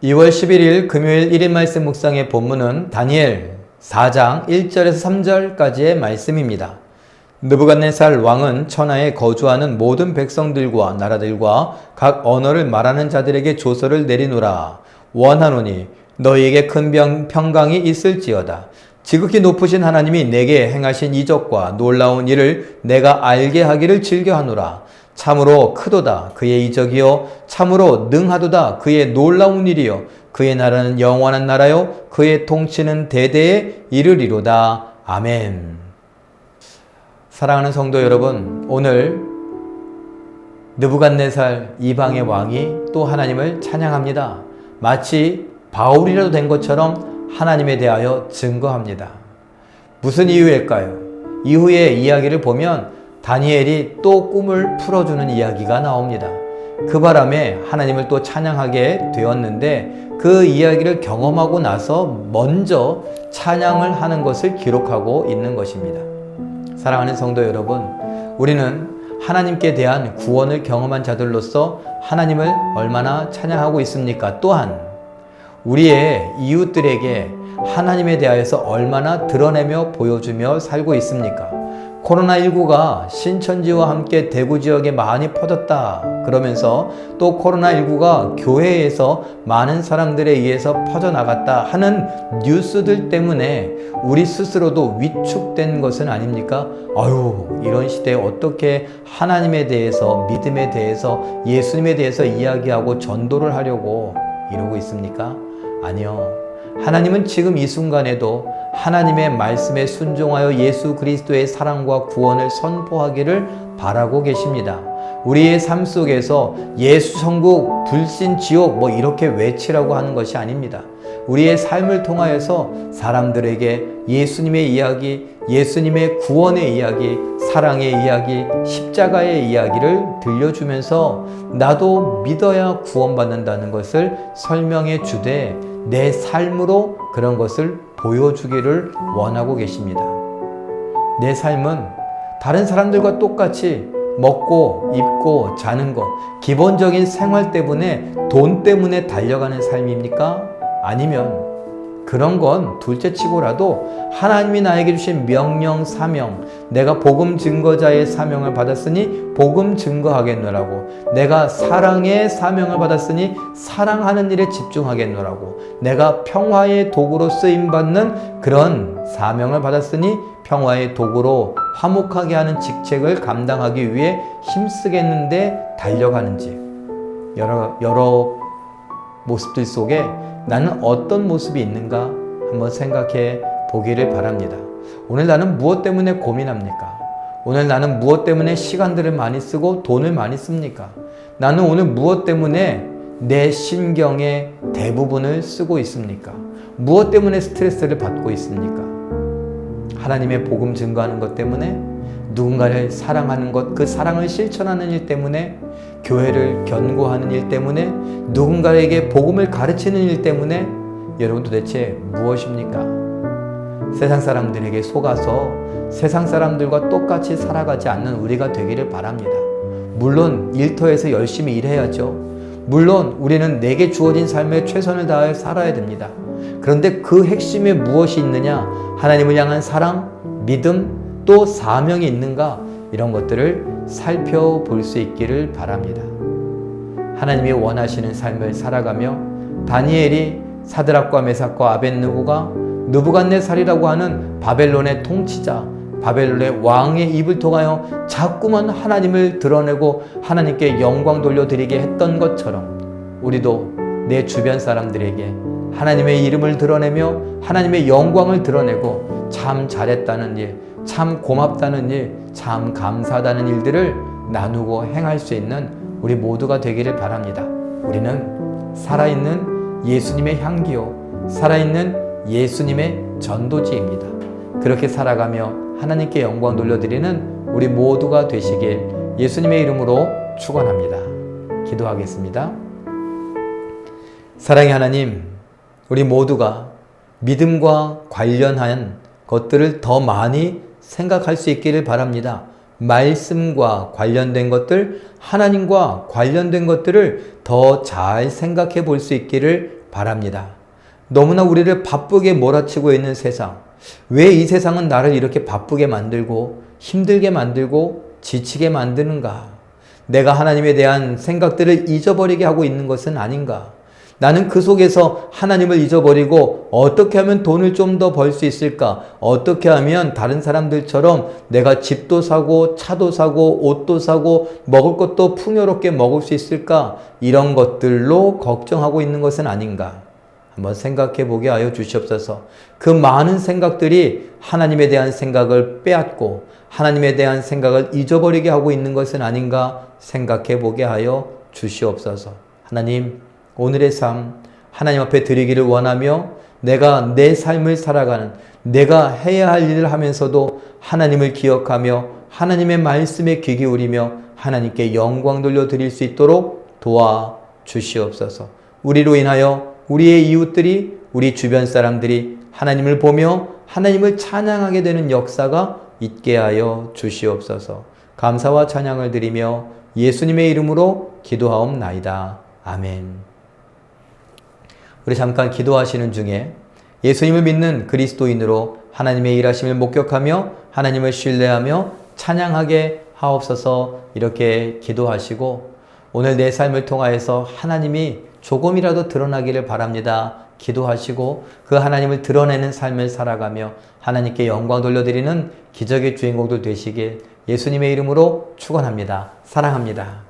2월 11일 금요일 1인 말씀 묵상의 본문은 다니엘 4장 1절에서 3절까지의 말씀입니다. 느부갓네살 왕은 천하에 거주하는 모든 백성들과 나라들과 각 언어를 말하는 자들에게 조서를 내리노라. 원하노니 너희에게 큰 평강이 있을지어다. 지극히 높으신 하나님이 내게 행하신 이적과 놀라운 일을 내가 알게 하기를 즐겨하노라. 참으로 크도다 그의 이적이요 참으로 능하도다 그의 놀라운 일이요 그의 나라는 영원한 나라요 그의 통치는 대대에 이르리로다. 아멘. 사랑하는 성도 여러분, 오늘 느부갓네살 이방의 왕이 또 하나님을 찬양합니다. 마치 바울이라도 된 것처럼 하나님에 대하여 증거합니다. 무슨 이유일까요? 이후의 이야기를 보면 다니엘이 또 꿈을 풀어주는 이야기가 나옵니다. 그 바람에 하나님을 또 찬양하게 되었는데 그 이야기를 경험하고 나서 먼저 찬양을 하는 것을 기록하고 있는 것입니다. 사랑하는 성도 여러분, 우리는 하나님께 대한 구원을 경험한 자들로서 하나님을 얼마나 찬양하고 있습니까? 또한 우리의 이웃들에게 하나님에 대하여서 얼마나 드러내며 보여주며 살고 있습니까? 코로나19가 신천지와 함께 대구 지역에 많이 퍼졌다 그러면서 또 코로나19가 교회에서 많은 사람들에 의해서 퍼져나갔다 하는 뉴스들 때문에 우리 스스로도 위축된 것은 아닙니까? 이런 시대에 어떻게 하나님에 대해서, 믿음에 대해서, 예수님에 대해서 이야기하고 전도를 하려고 이러고 있습니까? 아니요. 하나님은 지금 이 순간에도 하나님의 말씀에 순종하여 예수 그리스도의 사랑과 구원을 선포하기를 바라고 계십니다. 우리의 삶 속에서 예수 천국, 불신 지옥 이렇게 외치라고 하는 것이 아닙니다. 우리의 삶을 통하여서 사람들에게 예수님의 이야기, 예수님의 구원의 이야기, 사랑의 이야기, 십자가의 이야기를 들려주면서 나도 믿어야 구원받는다는 것을 설명해 주되 내 삶으로 그런 것을 보여주기를 원하고 계십니다. 내 삶은 다른 사람들과 똑같이 먹고 입고 자는 것, 기본적인 생활 때문에 돈 때문에 달려가는 삶입니까? 아니면 그런 건 둘째치고라도 하나님이 나에게 주신 명령, 사명, 내가 복음 증거자의 사명을 받았으니 복음 증거하겠노라고, 내가 사랑의 사명을 받았으니 사랑하는 일에 집중하겠노라고, 내가 평화의 도구로 쓰임받는 그런 사명을 받았으니 평화의 도구로 화목하게 하는 직책을 감당하기 위해 힘쓰겠는데 달려가는지, 여러 모습들 속에 나는 어떤 모습이 있는가 한번 생각해 보기를 바랍니다. 오늘 나는 무엇 때문에 고민합니까? 오늘 나는 무엇 때문에 시간들을 많이 쓰고 돈을 많이 씁니까? 나는 오늘 무엇 때문에 내 신경의 대부분을 쓰고 있습니까? 무엇 때문에 스트레스를 받고 있습니까? 하나님의 복음 증거하는 것 때문에, 누군가를 사랑하는 것, 그 사랑을 실천하는 일 때문에, 교회를 견고하는 일 때문에, 누군가에게 복음을 가르치는 일 때문에, 여러분 도대체 무엇입니까? 세상 사람들에게 속아서 세상 사람들과 똑같이 살아가지 않는 우리가 되기를 바랍니다. 물론 일터에서 열심히 일해야죠. 물론 우리는 내게 주어진 삶에 최선을 다해 살아야 됩니다. 그런데 그 핵심에 무엇이 있느냐? 하나님을 향한 사랑, 믿음, 또 사명이 있는가? 이런 것들을 살펴볼 수 있기를 바랍니다. 하나님이 원하시는 삶을 살아가며 다니엘이 사드락과 메삭과 아벳느고가 느부갓네살이라고 하는 바벨론의 통치자, 바벨론의 왕의 입을 통하여 자꾸만 하나님을 드러내고 하나님께 영광 돌려드리게 했던 것처럼 우리도 내 주변 사람들에게 하나님의 이름을 드러내며 하나님의 영광을 드러내고 참 잘했다는 일, 참 고맙다는 일, 참 감사하다는 일들을 나누고 행할 수 있는 우리 모두가 되기를 바랍니다. 우리는 살아있는 예수님의 향기요, 살아있는 예수님의 전도지입니다. 그렇게 살아가며 하나님께 영광 돌려드리는 우리 모두가 되시길 예수님의 이름으로 축원합니다. 기도하겠습니다. 사랑의 하나님, 우리 모두가 믿음과 관련한 것들을 더 많이 생각할 수 있기를 바랍니다. 말씀과 관련된 것들, 하나님과 관련된 것들을 더 잘 생각해 볼 수 있기를 바랍니다. 너무나 우리를 바쁘게 몰아치고 있는 세상, 왜 이 세상은 나를 이렇게 바쁘게 만들고 힘들게 만들고 지치게 만드는가? 내가 하나님에 대한 생각들을 잊어버리게 하고 있는 것은 아닌가? 나는 그 속에서 하나님을 잊어버리고 어떻게 하면 돈을 좀 더 벌 수 있을까? 어떻게 하면 다른 사람들처럼 내가 집도 사고 차도 사고 옷도 사고 먹을 것도 풍요롭게 먹을 수 있을까? 이런 것들로 걱정하고 있는 것은 아닌가? 한번 생각해 보게 하여 주시옵소서. 그 많은 생각들이 하나님에 대한 생각을 빼앗고 하나님에 대한 생각을 잊어버리게 하고 있는 것은 아닌가 생각해 보게 하여 주시옵소서. 하나님, 오늘의 삶 하나님 앞에 드리기를 원하며 내가 내 삶을 살아가는, 내가 해야 할 일을 하면서도 하나님을 기억하며 하나님의 말씀에 귀 기울이며 하나님께 영광 돌려드릴 수 있도록 도와주시옵소서. 우리로 인하여 우리의 이웃들이, 우리 주변 사람들이 하나님을 보며 하나님을 찬양하게 되는 역사가 있게 하여 주시옵소서. 감사와 찬양을 드리며 예수님의 이름으로 기도하옵나이다. 아멘. 우리 잠깐 기도하시는 중에 예수님을 믿는 그리스도인으로 하나님의 일하심을 목격하며 하나님을 신뢰하며 찬양하게 하옵소서. 이렇게 기도하시고 오늘 내 삶을 통하여서 하나님이 조금이라도 드러나기를 바랍니다. 기도하시고 그 하나님을 드러내는 삶을 살아가며 하나님께 영광 돌려드리는 기적의 주인공들 되시길 예수님의 이름으로 축원합니다. 사랑합니다.